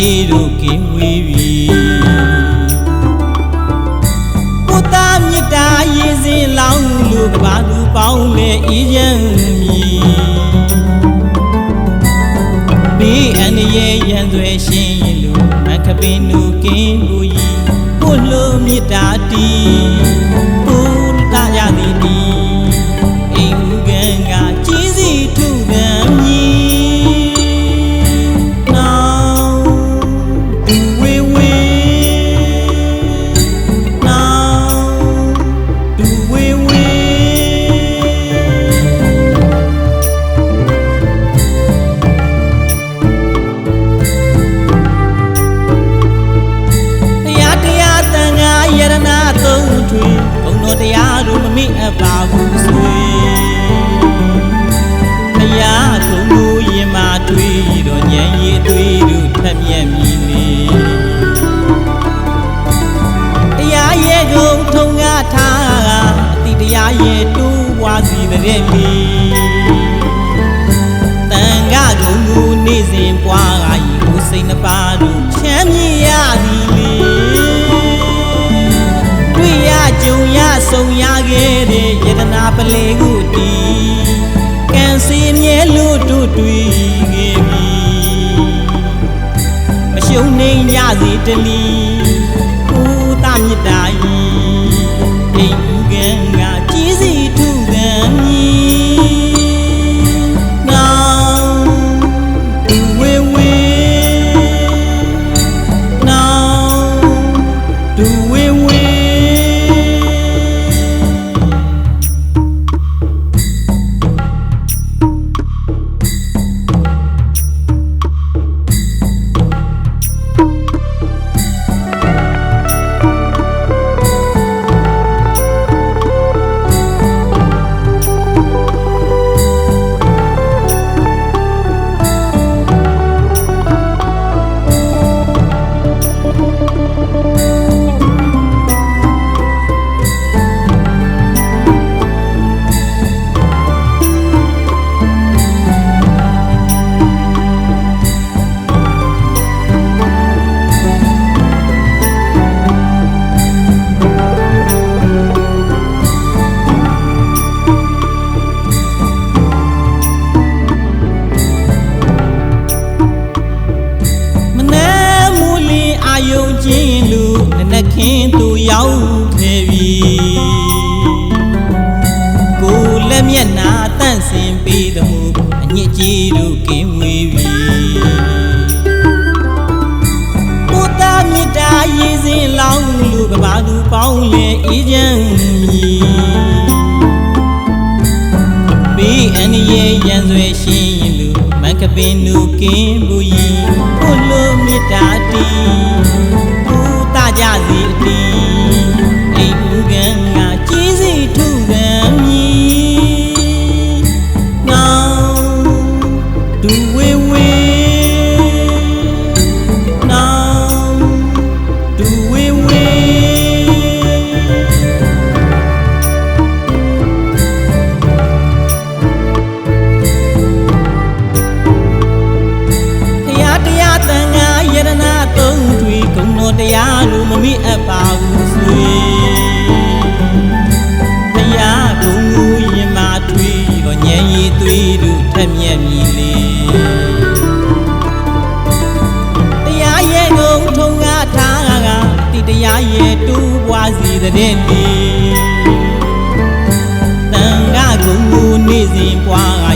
ကြီးတို့ကင်းဝေးပြီဘုဒ္ဓမြတ်တာရေးစင်လောင်းလူကဘာလူပေါင်းလေအေးချမ်းမည်ဘေးအန္တရာယ်ရန်သွဲရှင်းရင်လူမခပင်လူကင်းကိုကြီးဘုလိုမြတ်တာတီဘုဒ္ဓရသည်တီအိမ်ဦးကံကကြီးစီထုကံမည်တရားတို့မမိအပ်ပါဘူးဆွေဘုရားကုံကိုရင်မာတွေးတော့ဉာဏ်ရည်တွေးတို့ထက်မြက်မြည်လေတရားရဲ့ကုံထုံငါထားအတိတရားရဲ့တိုးဝါစီတဲ့လေတန်ခါကုံကိုနေ့စဉ်ပွားကဤကိုစိတ်နှပါတို့ချမ်းမြေ့ရသည်လေတွေ့ရကြုံရဆုံရခဲ့တဲ့ယတနာပလေကိုတီကံစီမြဲလို့တို့တွေ့ခဲ့ပြီမရှုံးနေရစေတလီကိုတာမြတ်တာဤအိမ်ဦးကံကကြီးစီထုကံမည်နောင်ဝေဝေနောင်ဒူဝေဝေခင်သူရောက်ခဲ့ပြီကိုလက်မျက်နာတန့်စင်ပေးသမှုအညစ်ကြေးတို့ကင်းဝေးပြီဘုဒ္ဓမြတ်တာရေးစင်လောင်းလူကဘာလူပေါင်းလေအေးချမ်းမည်ဘေးအန္တရာယ်ရန်သွဲရှင်းရင်လူမခပင်လူကင်းဘူးကြီးဘုလိုမြတ်တာတီကြစီအတီအိမ်ဦးကံကကြီးစီထုကံမည်နောင်ဒူဝေဝေနောင်ဒူဝေဝေတရားတန်ခါယရနာသုံးထွေကုံတော်တရားလူမမိအပ်ပါဘူးဆွေဘုရားကုံကိုရင်မာထွေတော့ဉာဏ်ရည်သွေးတို့ထက်မြက်မြည်လေတရားရဲ့ကုံထုံငါထားကအတိတရားရဲ့တိုးပွားစီတဲ့လေတန်ခါကုံကိုနေ့စဉ်ပွား